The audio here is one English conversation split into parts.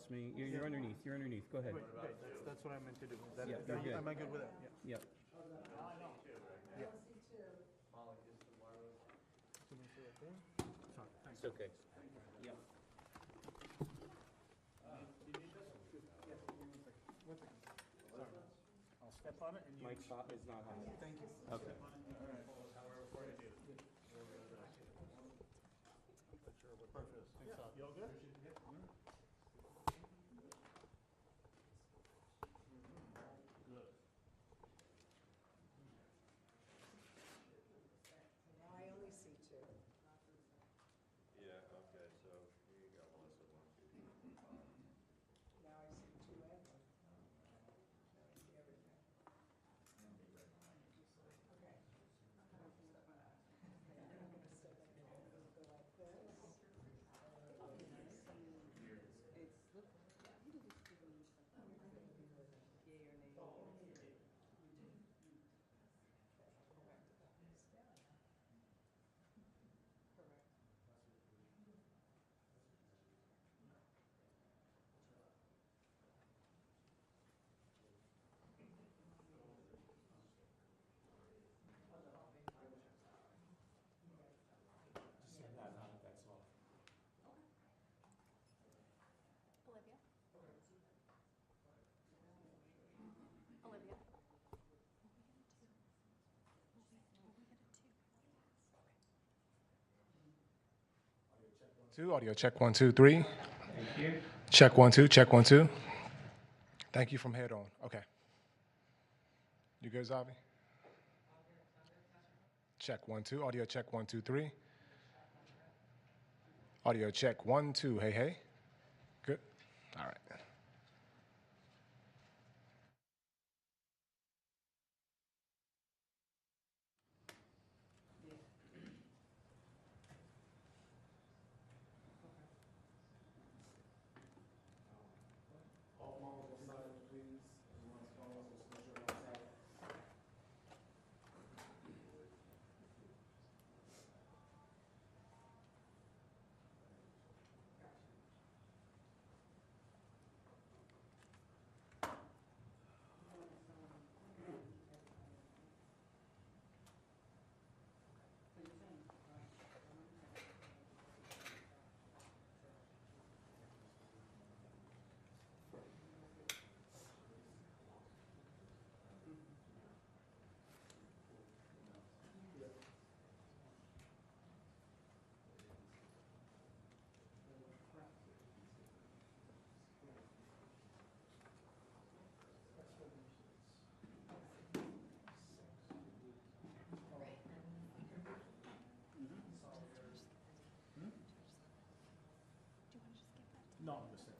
across me. You're underneath. You're underneath. Go ahead. Right, that's what I meant to do. Is that, Yeah, you're good. am I good with that? Yeah. Yep. Sorry, thanks. It's okay. Yep. Sorry. I'll step on it and you. Mike's hot is not hot. Thank you. Okay. Perfect. Thanks, Al. You all good? Now I only see two. Yeah, okay, so here you go, Melissa, 1, 2, 3, 4, 5. Now I see two and one. Now I see everything. Okay. Okay, I'm gonna step in. I'm gonna go like this. Correct. Olivia? Olivia? Two, audio check 1, 2, 3. Thank you. Check 1, 2, check 1, 2. Thank you from head on. Okay. You good, Zavi? Check 1, 2. Audio check 1, 2, 3. Audio check 1, 2. Hey, hey. Good. All right. No, I'm just saying.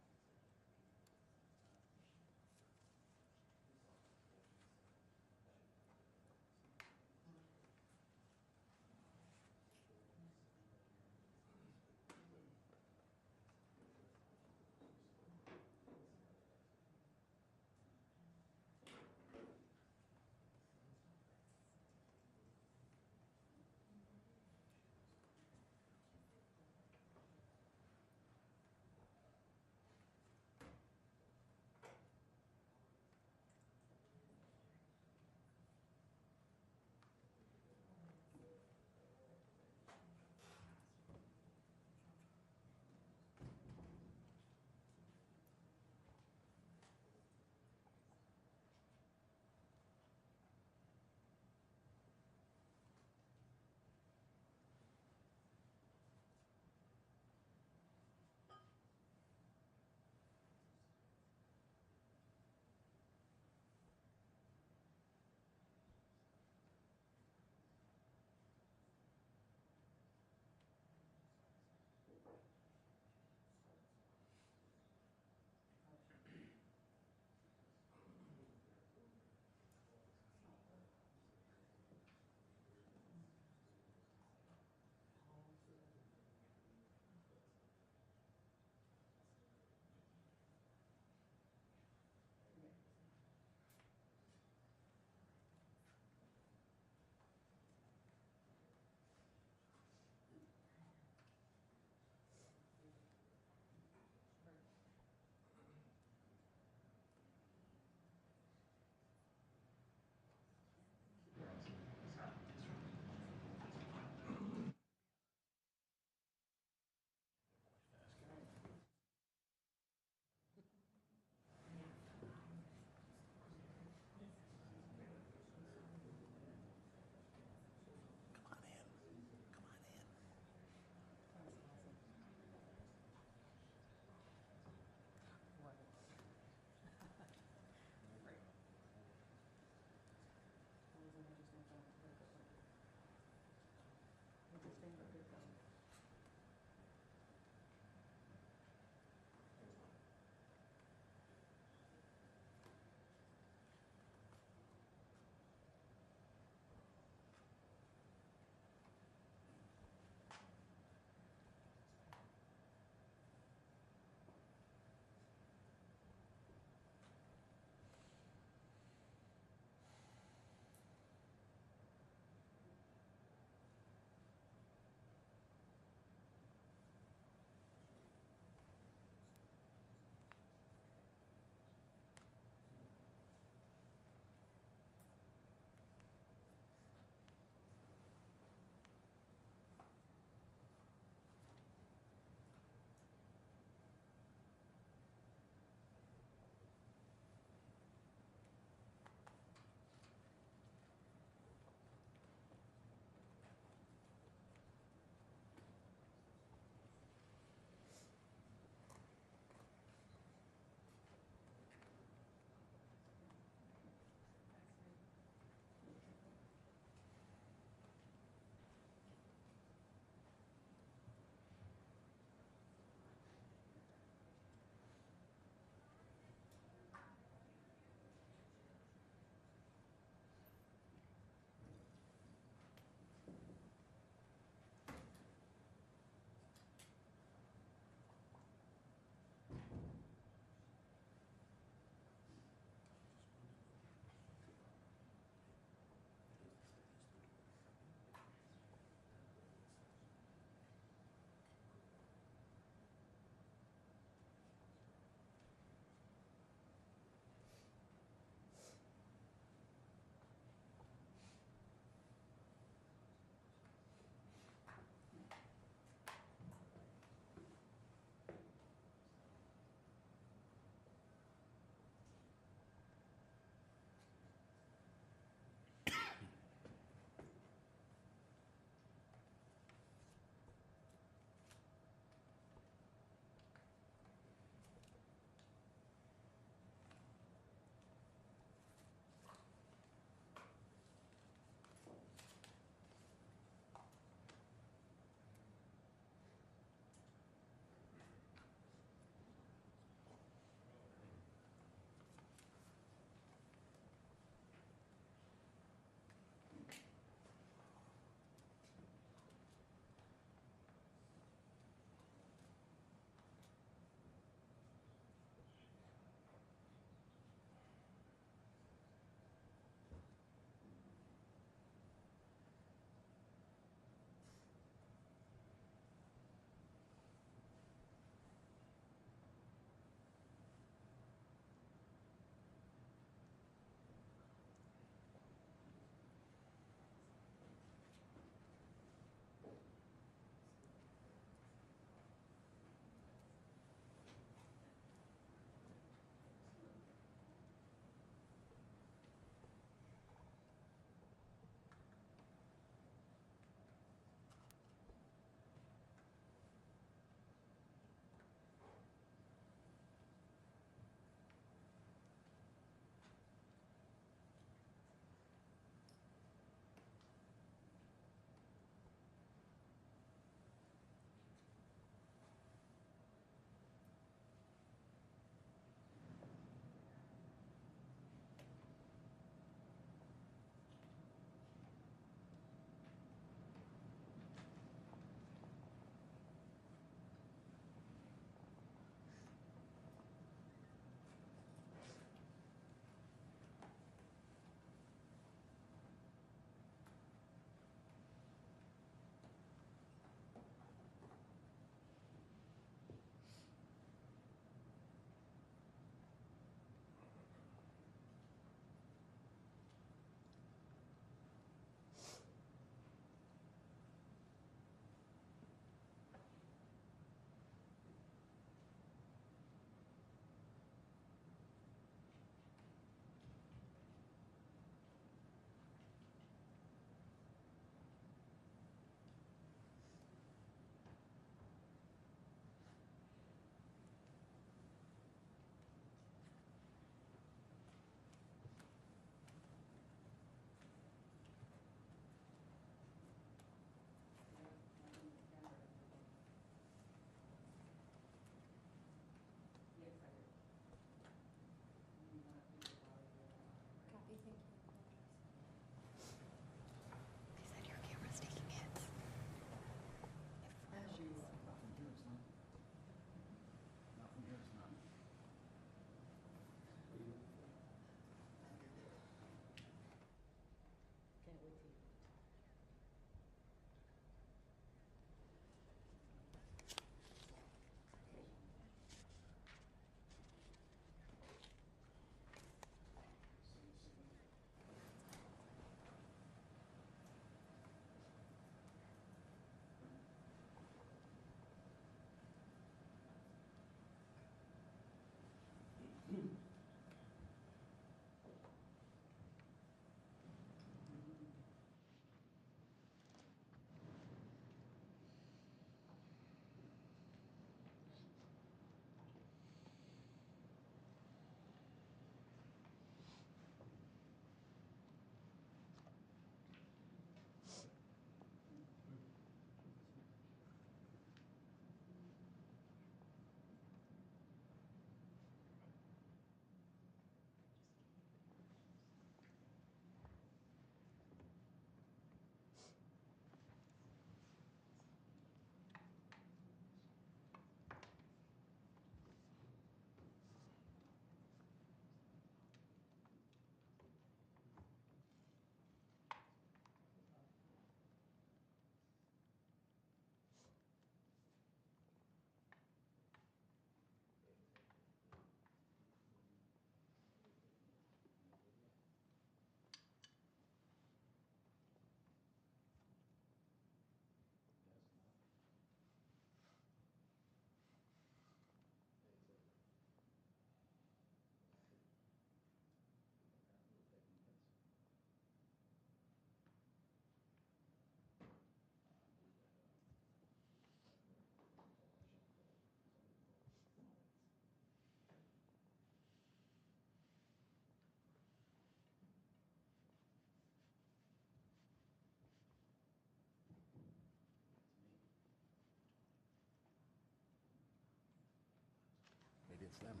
it's them.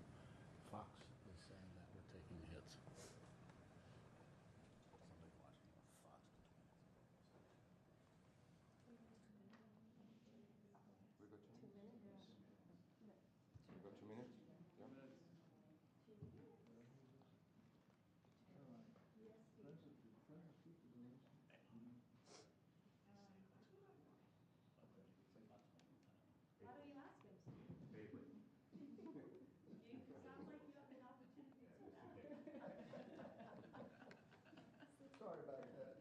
Fox is saying that we're taking hits. Somebody watching Fox. We got 2 minutes? We got 2 minutes? Yeah. Why don't you ask him? Sounds like you have an opportunity to do that. Sorry about that.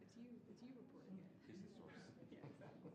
It's you reporting it. He's the source. Yeah, exactly.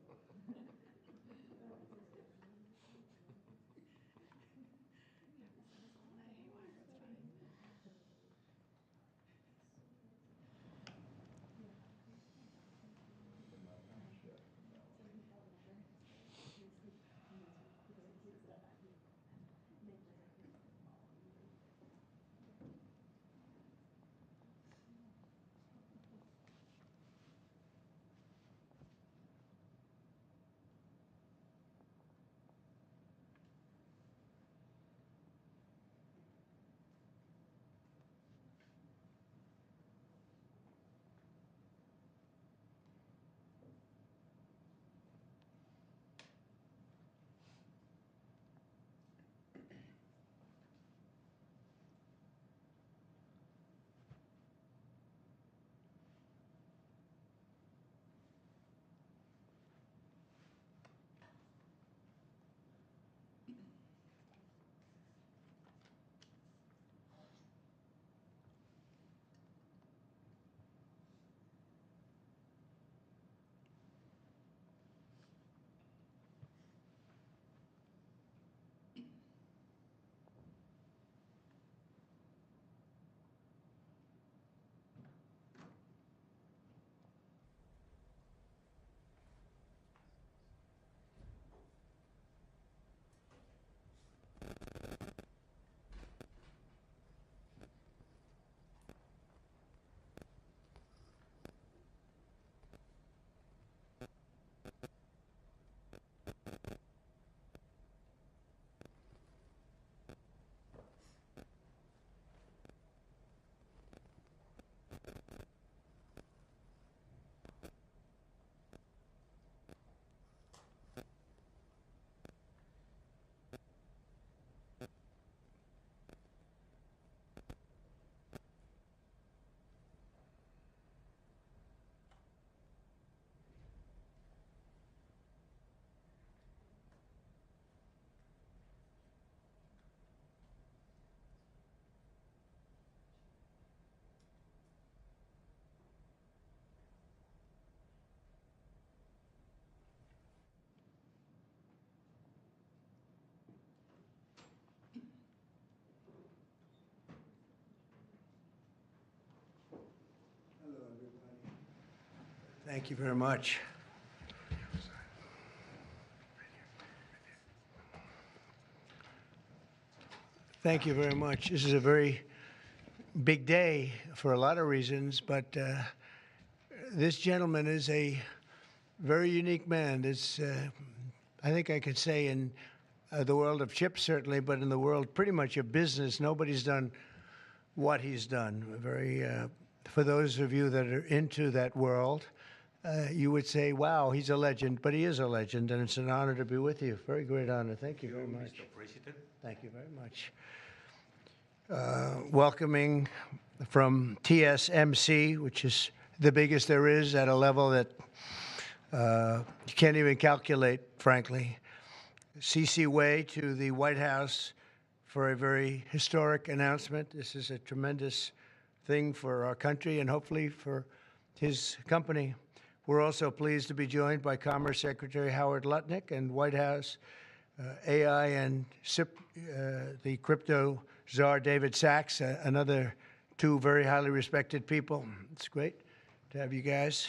Thank you very much. Thank you very much. This is a very big day for a lot of reasons, but this gentleman is a very unique man. It's, I think I could say in the world of chips, certainly, but in the world pretty much of business, nobody's done what he's done. Very, for those of you that are into that world, you would say, wow, he's a legend, but he is a legend, and it's an honor to be with you. Very great honor. Thank you very much. Mr. President. Thank you very much. Welcoming from TSMC, which is the biggest there is at a level that you can't even calculate, frankly. CC Wei to the White House for a very historic announcement. This is a tremendous thing for our country and hopefully for his company. We're also pleased to be joined by Commerce Secretary Howard Lutnick and White House AI and the crypto czar David Sachs, another two very highly respected people. It's great to have you guys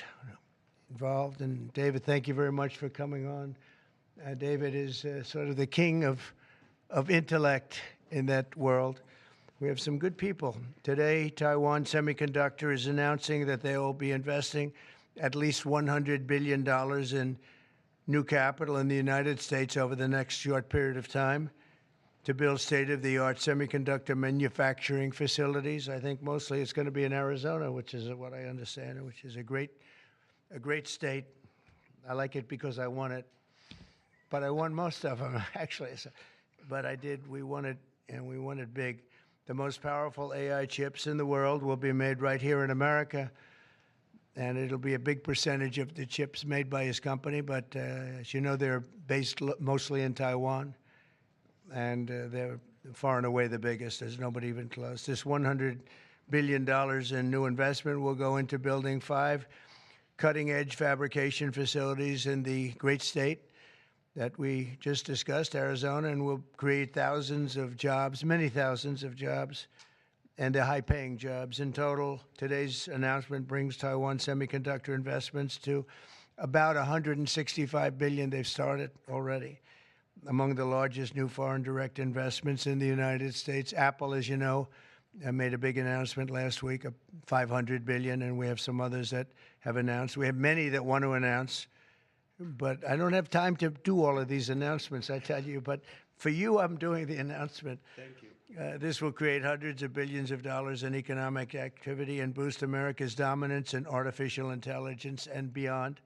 involved. And David, thank you very much for coming on. David is sort of the king of intellect in that world. We have some good people. Today, Taiwan Semiconductor is announcing that they will be investing at least $100 billion in new capital in the United States over the next short period of time to build state-of-the-art semiconductor manufacturing facilities. I think mostly it's going to be in Arizona, which is what I understand, which is a great state. I like it because I won it, but I won most of them, actually. But we won it, and we won it big. The most powerful AI chips in the world will be made right here in America, and it'll be a big percentage of the chips made by his company. But as you know, they're based mostly in Taiwan, and they're far and away the biggest. There's nobody even close. This $100 billion in new investment will go into building 5 cutting-edge fabrication facilities in the great state that we just discussed, Arizona, and will create thousands of jobs, many thousands of jobs, and they're high-paying jobs. In total, today's announcement brings Taiwan Semiconductor investments to about $165 billion they've started already. Among the largest new foreign direct investments in the United States, Apple, as you know, made a big announcement last week of $500 billion, and we have some others that have announced. We have many that want to announce, but I don't have time to do all of these announcements, I tell you. But for you, I'm doing the announcement. Thank you. This will create hundreds of billions of dollars in economic activity and boost America's dominance in artificial intelligence and beyond.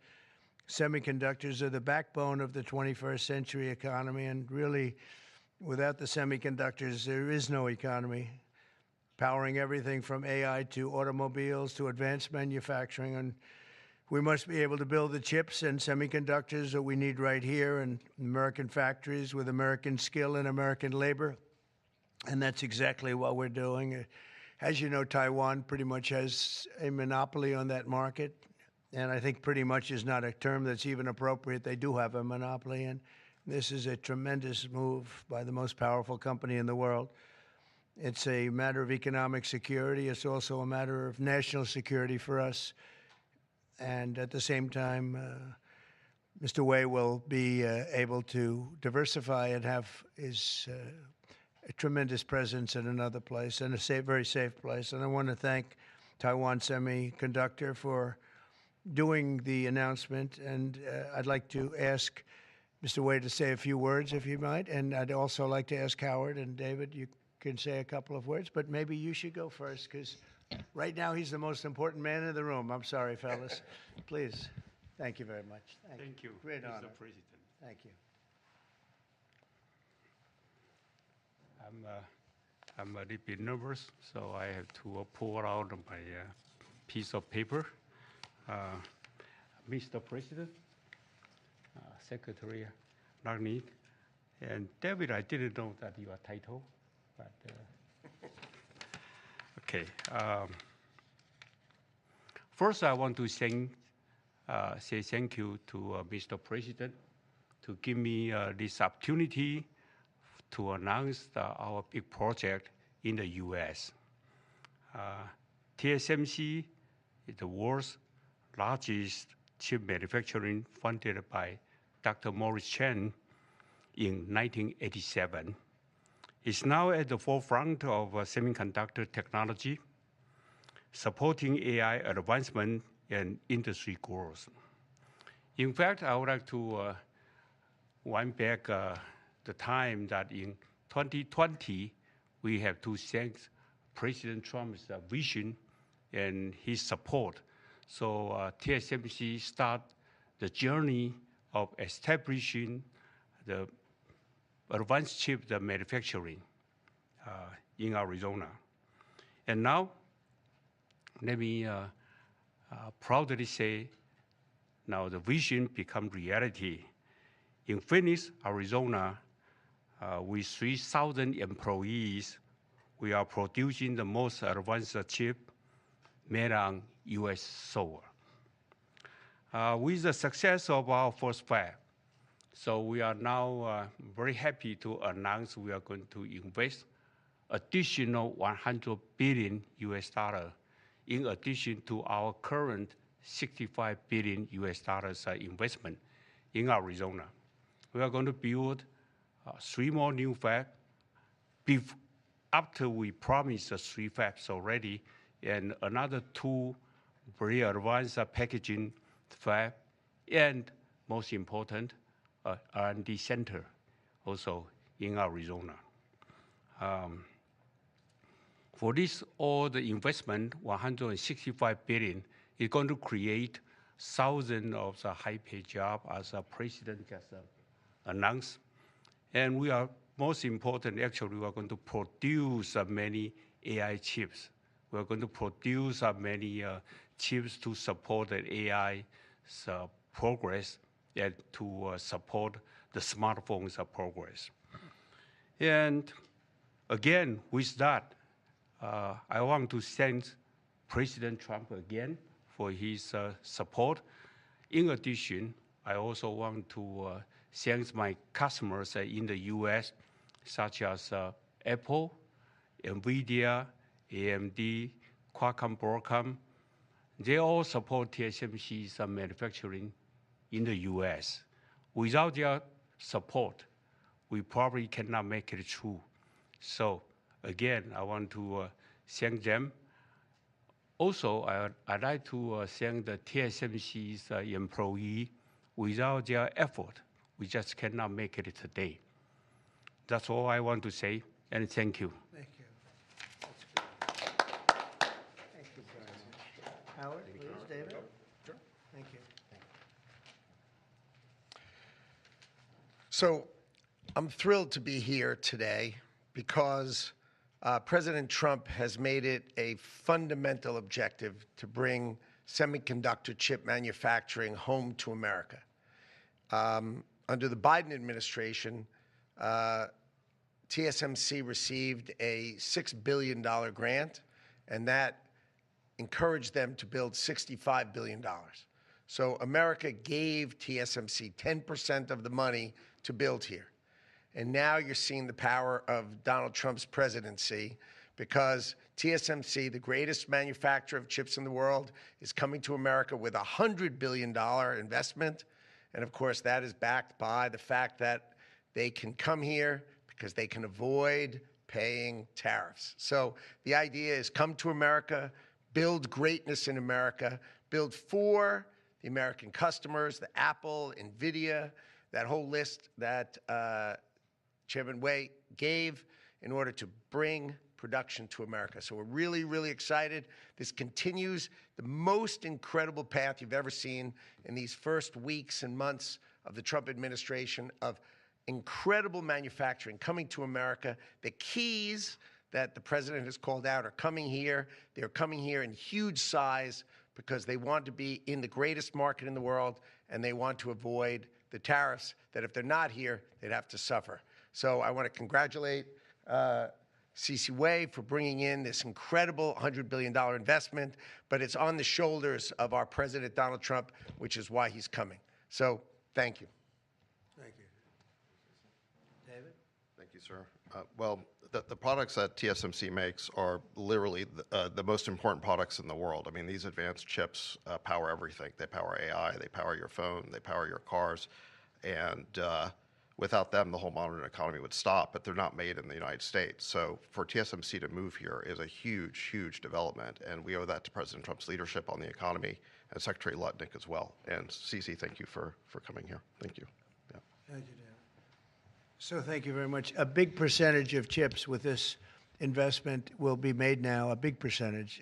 Semiconductors are the backbone of the 21st century economy, and really, without the semiconductors, there is no economy, powering everything from AI to automobiles to advanced manufacturing. And we must be able to build the chips and semiconductors that we need right here in American factories with American skill and American labor. And that's exactly what we're doing. As you know, Taiwan pretty much has a monopoly on that market. And I think pretty much is not a term that's even appropriate. They do have a monopoly, and this is a tremendous move by the most powerful company in the world. It's a matter of economic security. It's also a matter of national security for us. And at the same time, Mr. Wei will be able to diversify and have his a tremendous presence in another place, and a very safe place. And I want to thank Taiwan Semiconductor for doing the announcement, and I'd like to ask Mr. Wei to say a few words, if you might, and I'd also like to ask Howard and David, you can say a couple of words, but maybe you should go first, because right now he's the most important man in the room. I'm sorry, fellas. Please. Thank you very much. Thank you, Great Mr. honor. President. Thank you. I'm a little bit nervous, so I have to pull out my piece of paper. Mr. President, Secretary Lutnick, and David, I didn't know that your title, but okay. First, I want to say thank you to Mr. President to give me this opportunity to announce our big project in the U.S. TSMC is the world's largest chip manufacturing, funded by Dr. Morris Chang in 1987. It's now at the forefront of semiconductor technology, supporting AI advancement and industry growth. In fact, I would like to wind back the time that in 2020, we have to thank President Trump's vision and his support. So TSMC start the journey of establishing the advanced chip manufacturing in Arizona. And now, let me proudly say, now the vision become reality. In Phoenix, Arizona, with 3,000 employees, we are producing the most advanced chip made on US soil. With the success of our first fab, so we are now very happy to announce we are going to invest additional $100 billion US in addition to our current $65 billion US investment in Arizona. We are going to build 3 more new fabs after we promised the 3 fabs already, and another 2 very advanced packaging fab, and most important, R&D center also in Arizona. For this, all the investment, $165 billion, is going to create thousands of the high-paid jobs, as the president just announced. And we are, most important, actually, we are going to produce many AI chips. We are going to produce many chips to support the AI progress and to support the smartphones progress. And again, with that, I want to thank President Trump again for his support. In addition, I also want to thank my customers in the US, such as Apple, NVIDIA, AMD, Qualcomm, Broadcom. They all support TSMC's manufacturing in the US. Without their support, we probably cannot make it through. So again, I want to thank them. Also, I'd like to thank the TSMC's employee. Without their effort, we just cannot make it today. That's all I want to say, and thank you. Thank you. Thank you very much. Howard, please, David? Sure. Thank you. So I'm thrilled to be here today because President Trump has made it a fundamental objective to bring semiconductor chip manufacturing home to America. Under the Biden administration, TSMC received a $6 billion grant, and that encouraged them to build $65 billion. So America gave TSMC 10% of the money to build here. And now you're seeing the power of Donald Trump's presidency, because TSMC, the greatest manufacturer of chips in the world, is coming to America with a $100 billion investment. And of course, that is backed by the fact that they can come here because they can avoid paying tariffs. So the idea is come to America, build greatness in America, build for the American customers, the Apple, NVIDIA, that whole list that Chairman Wei gave in order to bring production to America. So we're really, really excited. This continues the most incredible path you've ever seen in these first weeks and months of the Trump administration of incredible manufacturing coming to America. The keys that the president has called out are coming here. They're coming here in huge size because they want to be in the greatest market in the world, and they want to avoid the tariffs that if they're not here, they'd have to suffer. So I want to congratulate C.C. Wei for bringing in this incredible $100 billion investment, but it's on the shoulders of our President Donald Trump, which is why he's coming. So thank you. Thank you. David? Thank you, sir. Well, the products that TSMC makes are literally the most important products in the world. I mean, these advanced chips power everything. They power AI, they power your phone, they power your cars. And Without them, the whole modern economy would stop, but they're not made in the United States. So for TSMC to move here is a huge, huge development, and we owe that to President Trump's leadership on the economy and Secretary Lutnick as well. And Cece, thank you for coming here. Thank you. Yeah. Thank you, Dan. So thank you very much. A big percentage of chips with this investment will be made now, a big percentage.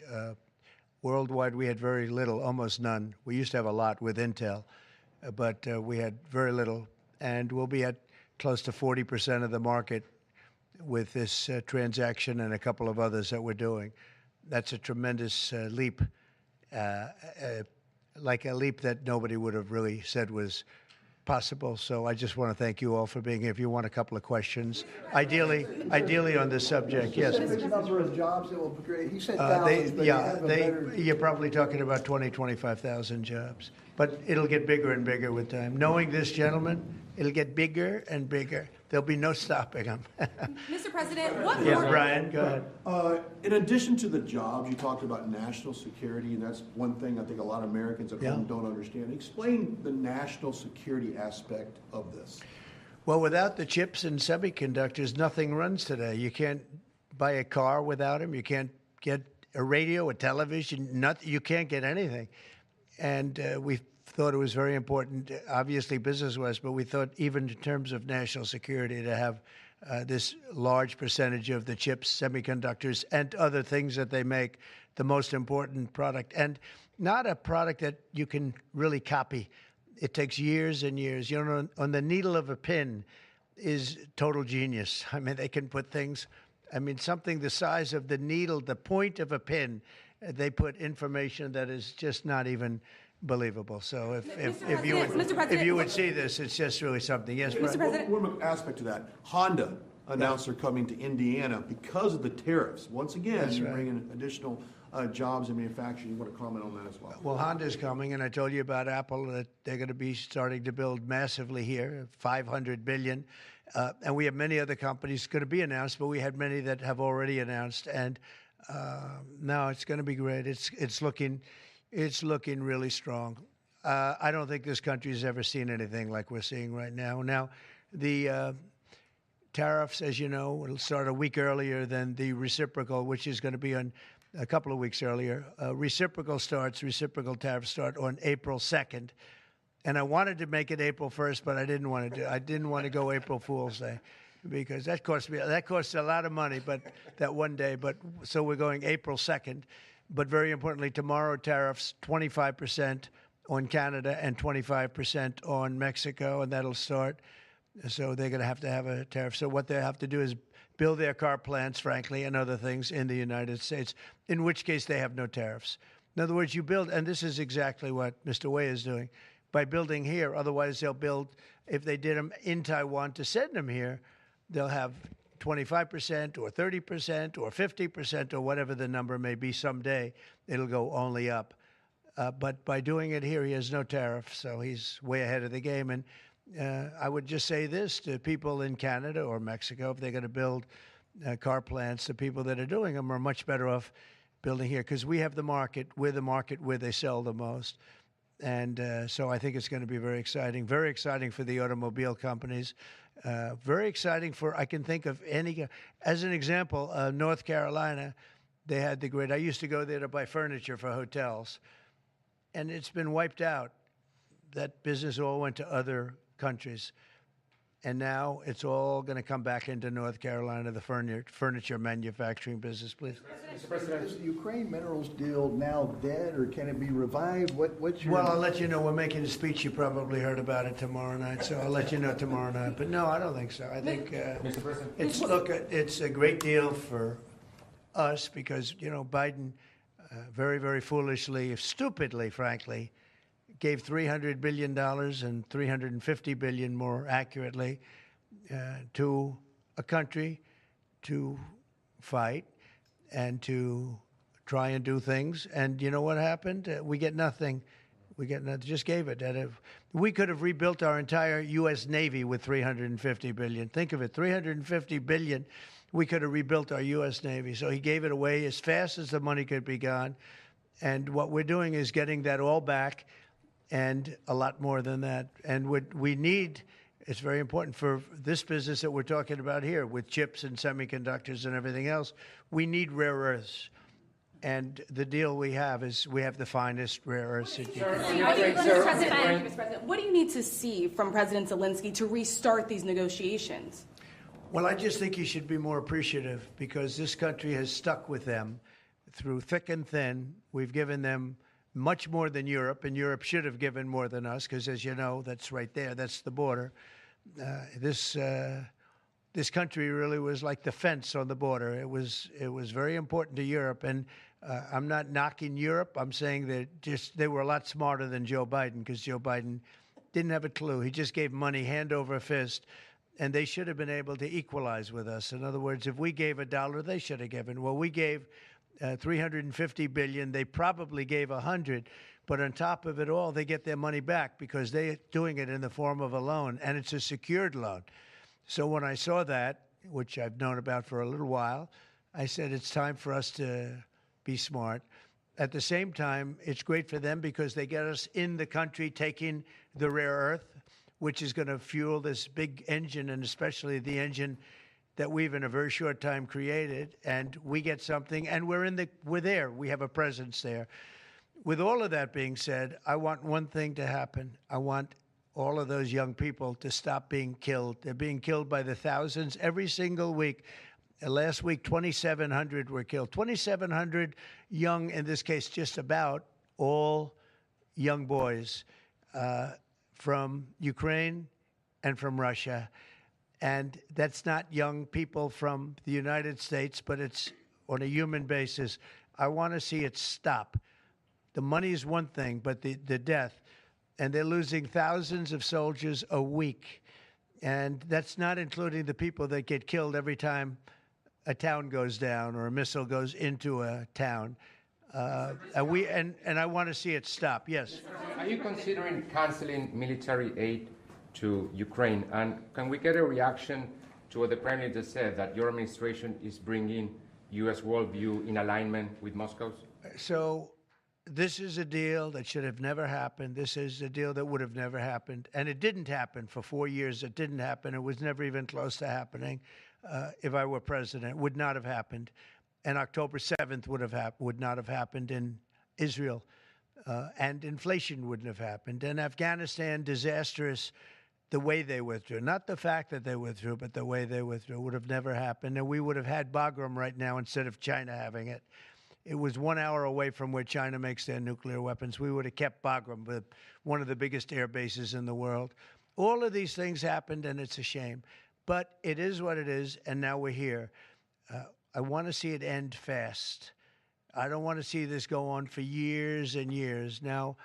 Worldwide, we had very little, almost none. We used to have a lot with Intel, but we had very little. And we'll be at close to 40% of the market with this transaction and a couple of others that we're doing. That's a tremendous leap, like a leap that nobody would have really said was possible. So I just want to thank you all for being here. If you want a couple of questions, ideally on this subject, yes. The number of jobs that will be created. He said thousands, but you're probably talking about 20, 25,000 jobs. But it'll get bigger and bigger with time. Knowing this gentleman, it'll get bigger and bigger. There'll be no stopping him. Mr. President, what Yeah, more? Brian, go ahead. In addition to the jobs, you talked about national security, and that's one thing I think a lot of Americans at home don't understand. Explain the national security aspect of this. Well, without the chips and semiconductors, nothing runs today. You can't buy a car without them. You can't get a radio, a television, nothing. You can't get anything. And we thought it was very important, obviously business-wise, but we thought even in terms of national security to have this large percentage of the chips, semiconductors, and other things that they make, the most important product. And not a product that you can really copy. It takes years and years. You know, on the needle of a pin is total genius. I mean, they can put things, I mean, something the size of the needle, the point of a pin, they put information that is just not even believable. So if you would see this, it's just really something. Yes, Mr. President. One aspect to that, Honda announced they're coming to Indiana because of the tariffs. Once again, you bring in additional jobs in manufacturing. You want to comment on that as well? Well, Honda's coming, and I told you about Apple, that they're going to be starting to build massively here, $500 billion. And we have many other companies going to be announced, but we had many that have already announced. And no, it's going to be great. It's looking really strong. I don't think this country has ever seen anything like we're seeing right now. Now, the tariffs, as you know, will start a week earlier than the reciprocal, which is going to be on a couple of weeks earlier. Reciprocal tariffs start on April 2nd. And I wanted to make it April 1st, but I didn't want to go April Fool's Day, because that costs a lot of money, but that one day. But so we're going April 2nd. But very importantly, tomorrow tariffs 25% on Canada and 25% on Mexico, and that'll start. So they're going to have a tariff. So what they have to do is build their car plants, frankly, and other things in the United States, in which case they have no tariffs. In other words, you build, and this is exactly what Mr. Wei is doing, by building here. Otherwise, they'll build, if they did them in Taiwan to send them here, they'll have 25% or 30% or 50% or whatever the number may be someday. It'll go only up. But by doing it here, he has no tariff, so he's way ahead of the game. And I would just say this to people in Canada or Mexico: if they're going to build car plants, the people that are doing them are much better off building here, because we have the market. We're the market where they sell the most. And so I think it's going to be very exciting for the automobile companies. Very exciting for, I can think of any, as an example, North Carolina, they had the great, I used to go there to buy furniture for hotels, and it's been wiped out. That business all went to other countries. And now it's all going to come back into North Carolina, the furniture manufacturing business, please. Mr. President, is the Ukraine minerals deal now dead, or can it be revived? What's your... Well, I'll let you know. We're making a speech. You probably heard about it tomorrow night, so I'll let you know tomorrow night. But no, I don't think so. I think it's a great deal for us because, you know, Biden very, very foolishly, stupidly, frankly, gave $300 billion and $350 billion more accurately to a country to fight and to try and do things. And you know what happened? We get nothing. We get nothing. Just gave it. We could have rebuilt our entire U.S. Navy with $350 billion. Think of it, $350 billion. We could have rebuilt our U.S. Navy. So he gave it away as fast as the money could be gone. And what we're doing is getting that all back, and a lot more than that. And we need It's very important for this business that we're talking about here with chips and semiconductors and everything else. We need rare earths. And the deal we have is we have the finest rare earths. Mr. President, what do you need to see from President Zelensky to restart these negotiations? Well, I just think he should be more appreciative because this country has stuck with them through thick and thin. We've given them much more than Europe, and Europe should have given more than us because, as you know, that's right there. That's the border. This country really was like the fence on the border. It was very important to Europe, and I'm not knocking Europe. I'm saying that they were a lot smarter than Joe Biden because Joe Biden didn't have a clue. He just gave money hand over fist, and they should have been able to equalize with us. In other words, if we gave $1, they should have given. Well, we gave $350 billion. They probably gave 100, but on top of it all, they get their money back because they're doing it in the form of a loan, and it's a secured loan. So when I saw that, which I've known about for a little while, I said it's time for us to be smart. At the same time, it's great for them because they get us in the country taking the rare earth, which is going to fuel this big engine, and especially the engine that we've in a very short time created, and we get something, and we're there. We have a presence there. With all of that being said, I want one thing to happen. I want all of those young people to stop being killed. They're being killed by the thousands every single week. Last week, 2,700 were killed. 2,700 young, in this case, just about all young boys from Ukraine and from Russia. And that's not young people from the United States, but it's on a human basis. I want to see it stop. The money is one thing, but the death. And they're losing thousands of soldiers a week. And that's not including the people that get killed every time a town goes down or a missile goes into a town. And I want to see it stop. Yes. Are you considering canceling military aid to Ukraine? And can we get a reaction to what the Prime Minister said, that your administration is bringing U.S. worldview in alignment with Moscow's? So this is a deal that should have never happened. This is a deal that would have never happened. And it didn't happen for 4 years. It didn't happen. It was never even close to happening. If I were president, it would not have happened. And October 7th would not have happened in Israel. And inflation wouldn't have happened. And Afghanistan, disastrous, the way they withdrew. Not the fact that they withdrew, but the way they withdrew would have never happened. And we would have had Bagram right now instead of China having it. It was 1 hour away from where China makes their nuclear weapons. We would have kept Bagram, one of the biggest air bases in the world. All of these things happened, and it's a shame. But it is what it is, and now we're here. I want to see it end fast. I don't want to see this go on for years and years. Now,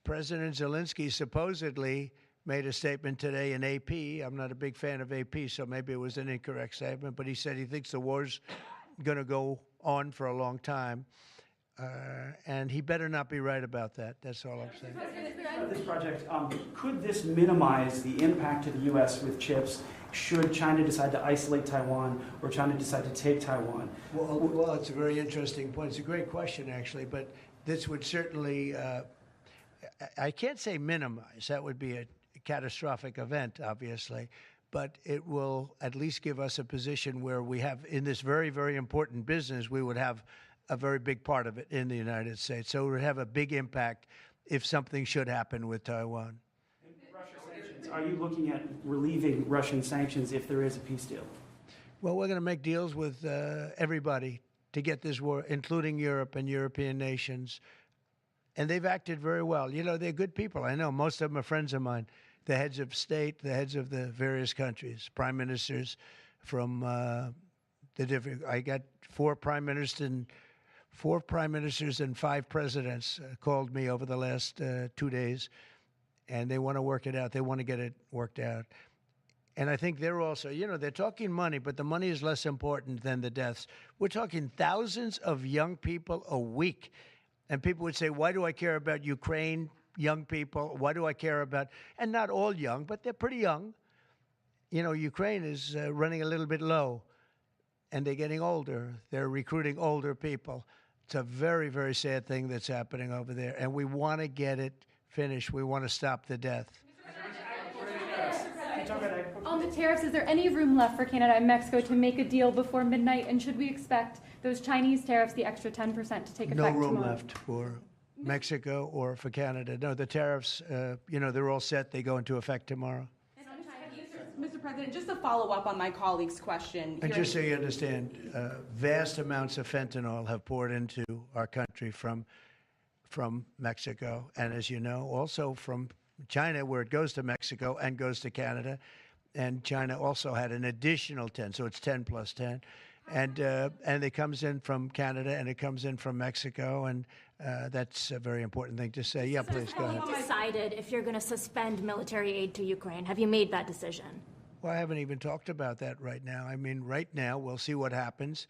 President Zelensky supposedly made a statement today in AP. I'm not a big fan of AP, so maybe it was an incorrect statement, but he said he thinks the war's going to go on for a long time. And he better not be right about that. That's all I'm saying. This project, could this minimize the impact to the U.S. with chips should China decide to isolate Taiwan or China decide to take Taiwan? Well, it's a very interesting point. It's a great question, actually, but this would certainly, I can't say minimize. That would be a catastrophic event, obviously. But it will at least give us a position where we have, in this very, very important business, we would have a very big part of it in the United States. So it would have a big impact if something should happen with Taiwan. Russia sanctions. Are you looking at relieving Russian sanctions if there is a peace deal? Well, we're going to make deals with everybody to get this war, including Europe and European nations. And they've acted very well. You know, they're good people. I know most of them are friends of mine. The heads of state, the heads of the various countries, prime ministers from the different. I got four prime ministers and 5 presidents called me over the last 2 days, and they want to work it out. They want to get it worked out. And I think they're also, you know, they're talking money, but the money is less important than the deaths. We're talking thousands of young people a week. And people would say, why do I care about Ukraine? Young people, why do I care about, and not all young, but they're pretty young. You know, Ukraine is running a little bit low, and they're getting older. They're recruiting older people. It's a very, very sad thing that's happening over there, and we want to get it finished. We want to stop the death. talk about agriculture. On the tariffs, is there any room left for Canada and Mexico to make a deal before midnight? And should we expect those Chinese tariffs, the extra 10%, to take effect No room tomorrow? left for Mexico or for Canada. No, the tariffs, they're all set. They go into effect tomorrow. Mr. President, just to follow up on my colleague's question. And just so you understand, vast amounts of fentanyl have poured into our country from Mexico, and as you know, also from China, where it goes to Mexico and goes to Canada, and China also had an additional 10, so it's 10 plus 10, and it comes in from Canada and it comes in from Mexico, and that's a very important thing to say. Yeah, please go ahead. Have you decided if you're going to suspend military aid to Ukraine? Have you made that decision? Well, I haven't even talked about that right now. I mean, right now, we'll see what happens.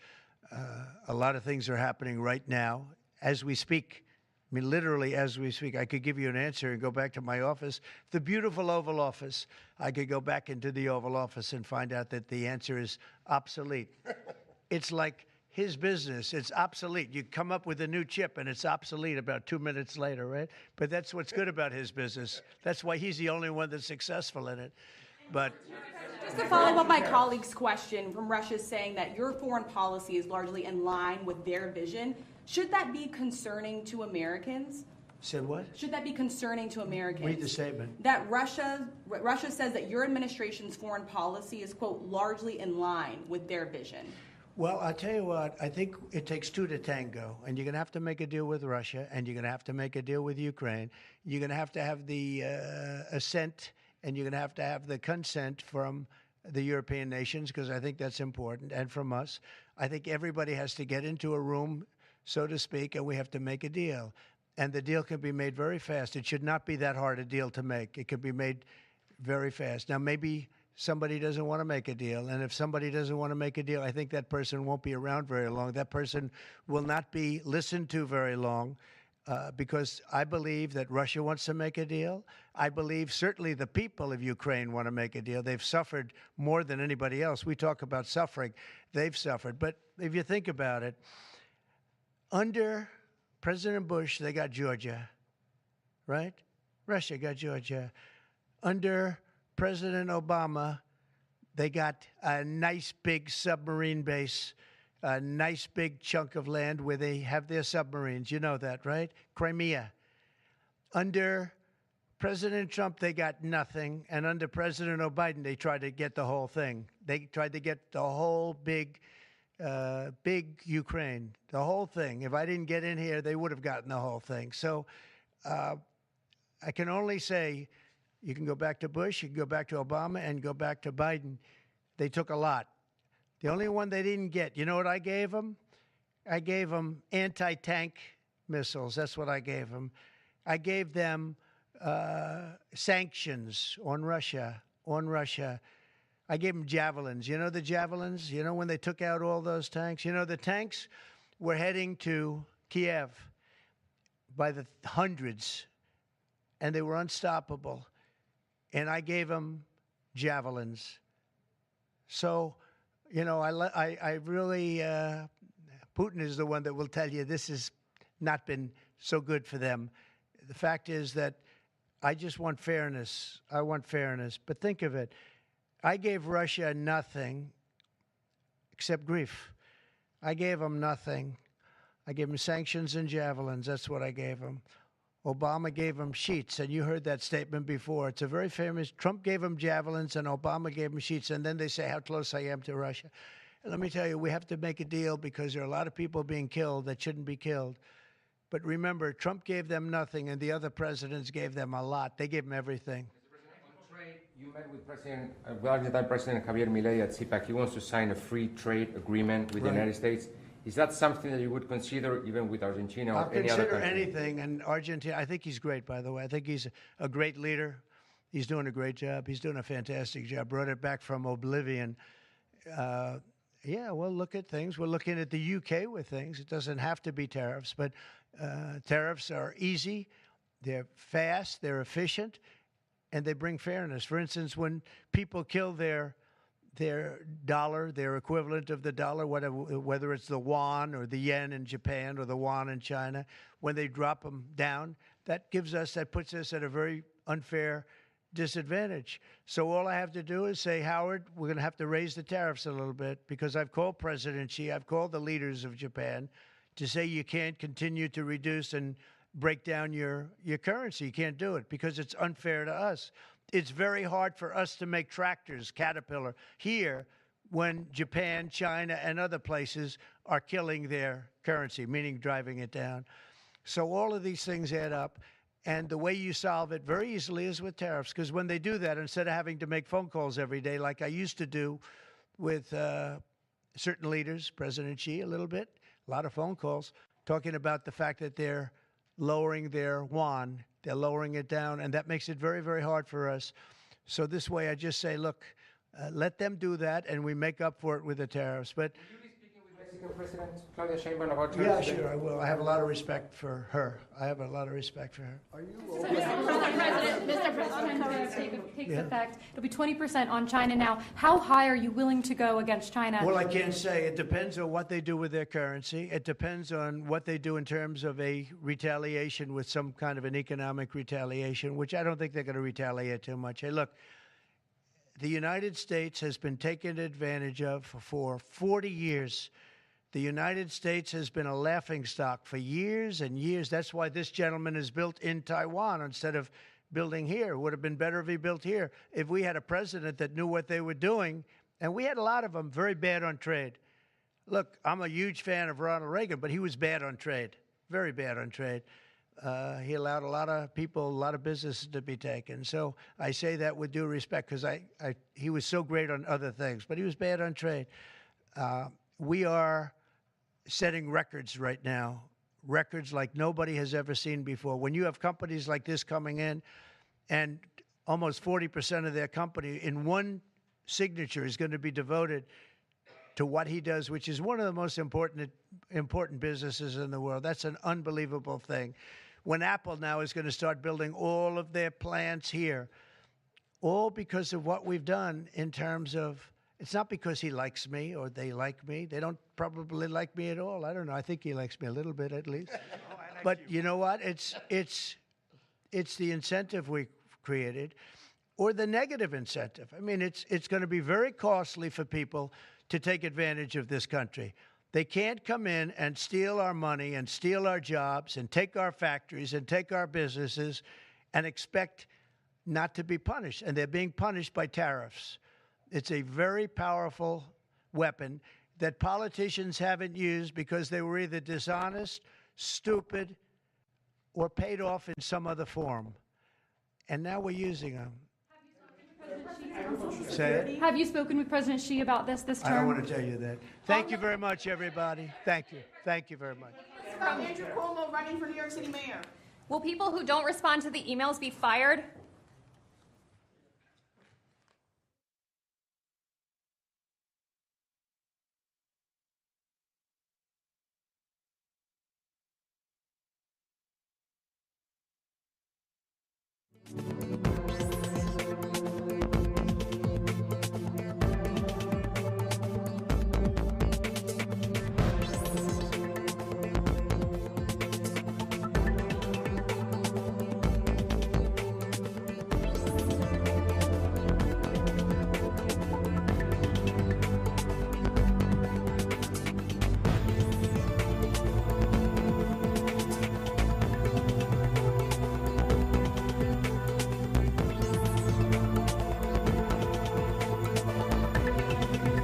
A lot of things are happening right now as we speak. I mean, literally as we speak. I could give you an answer and go back to my office, the beautiful Oval Office. I could go back into the Oval Office and find out that the answer is obsolete. It's like his business. It's obsolete. You come up with a new chip and it's obsolete about 2 minutes later, right? But that's what's good about his business. That's why he's the only one that's successful in it. But just to follow up my colleague's question, from Russia saying that your foreign policy is largely in line with their vision, should that be concerning to Americans? Said what? Should that be concerning to Americans? Read the statement. That Russia says that your administration's foreign policy is, quote, largely in line with their vision. Well, I'll tell you what, I think it takes two to tango, and you're going to have to make a deal with Russia, and you're going to have to make a deal with Ukraine. You're going to have the assent, and you're going to have the consent from the European nations, because I think that's important, and from us. I think everybody has to get into a room, so to speak, and we have to make a deal. And the deal can be made very fast. It should not be that hard a deal to make. It could be made very fast. Now, maybe somebody doesn't want to make a deal, and if somebody doesn't want to make a deal, I think that person won't be around very long. That person will not be listened to very long, because I believe that Russia wants to make a deal. I believe certainly the people of Ukraine want to make a deal. They've suffered more than anybody else. We talk about suffering. They've suffered. But if you think about it, under President Bush, they got Georgia, right? Russia got Georgia. Under President Obama, they got a nice big submarine base, a nice big chunk of land where they have their submarines. You know that, right? Crimea. Under President Trump, they got nothing. And under President Biden, they tried to get the whole thing. They tried to get the whole big Ukraine, the whole thing. If I didn't get in here, they would have gotten the whole thing. So I can only say, you can go back to Bush, you can go back to Obama, and go back to Biden. They took a lot. The only one they didn't get, you know what I gave them? I gave them anti-tank missiles. That's what I gave them. I gave them sanctions on Russia. I gave them javelins. You know the javelins? You know when they took out all those tanks? You know the tanks were heading to Kiev by the hundreds, and they were unstoppable. And I gave them javelins. So, you know, I really, Putin is the one that will tell you this has not been so good for them. The fact is that I just want fairness. I want fairness. But think of it. I gave Russia nothing except grief. I gave them nothing. I gave them sanctions and javelins. That's what I gave them. Obama gave them sheets, and you heard that statement before. It's a very famous. Trump gave them javelins, and Obama gave them sheets, and then they say how close I am to Russia. And let me tell you, we have to make a deal because there are a lot of people being killed that shouldn't be killed. But remember, Trump gave them nothing, and the other presidents gave them a lot. They gave them everything. You met with Argentine President Javier Milei at CPAC. He wants to sign a free trade agreement with the United States. Is that something that you would consider even with Argentina or any other country? I'll consider anything. And Argentina, I think he's great, by the way. I think he's a great leader. He's doing a great job. He's doing a fantastic job. Brought it back from oblivion. Yeah, we'll look at things. We're looking at the UK with things. It doesn't have to be tariffs, but tariffs are easy. They're fast. They're efficient. And they bring fairness. For instance, when people kill their dollar, their equivalent of the dollar, whether it's the yuan or the yen in Japan or the yuan in China, when they drop them down, that puts us at a very unfair disadvantage. So all I have to do is say, Howard, we're going to have to raise the tariffs a little bit, because I've called President Xi, I've called the leaders of Japan to say you can't continue to reduce and break down your currency. You can't do it because it's unfair to us. It's very hard for us to make tractors, Caterpillar, here when Japan, China, and other places are killing their currency, meaning driving it down. So all of these things add up. And the way you solve it very easily is with tariffs, because when they do that, instead of having to make phone calls every day like I used to do with certain leaders, President Xi a little bit, a lot of phone calls, talking about the fact that they're lowering their yuan, they're lowering it down, and that makes it very, very hard for us. So this way I just say, look, let them do that, and we make up for it with the tariffs. But Mexican President Claudia Sheinbaum about yeah, tariffs? sure, I will. I have a lot of respect for her. I have a lot of respect for her. Are you Mr. President, takes effect. It'll be 20% on China now. How high are you willing to go against China? Well, I can't say. It depends on what they do with their currency. It depends on what they do in terms of a retaliation with some kind of an economic retaliation, which I don't think they're going to retaliate too much. Hey, look, the United States has been taken advantage of for 40 years. The United States has been a laughingstock for years and years. That's why this gentleman is built in Taiwan instead of building here. It would have been better if he built here. If we had a president that knew what they were doing, and we had a lot of them very bad on trade. Look, I'm a huge fan of Ronald Reagan, but he was bad on trade, very bad on trade. He allowed a lot of people, a lot of businesses to be taken. So I say that with due respect, because he was so great on other things, but he was bad on trade. We are setting records right now, records like nobody has ever seen before. When you have companies like this coming in, and almost 40% of their company in one signature is going to be devoted to what he does, which is one of the most important businesses in the world. That's an unbelievable thing. When Apple now is going to start building all of their plants here, all because of what we've done in terms of, it's not because he likes me or they like me. They don't probably like me at all. I don't know. I think he likes me a little bit at least. But you know what? It's the incentive we created, or the negative incentive. I mean, it's going to be very costly for people to take advantage of this country. They can't come in and steal our money and steal our jobs and take our factories and take our businesses and expect not to be punished. And they're being punished by tariffs. It's a very powerful weapon that politicians haven't used because they were either dishonest, stupid, or paid off in some other form. And now we're using them. Say it. Have you spoken with President Xi about this term? I don't want to tell you that. Thank you very much, everybody. Thank you. Thank you very much. From Andrew Cuomo running for New York City mayor. Will people who don't respond to the emails be fired? Thank you.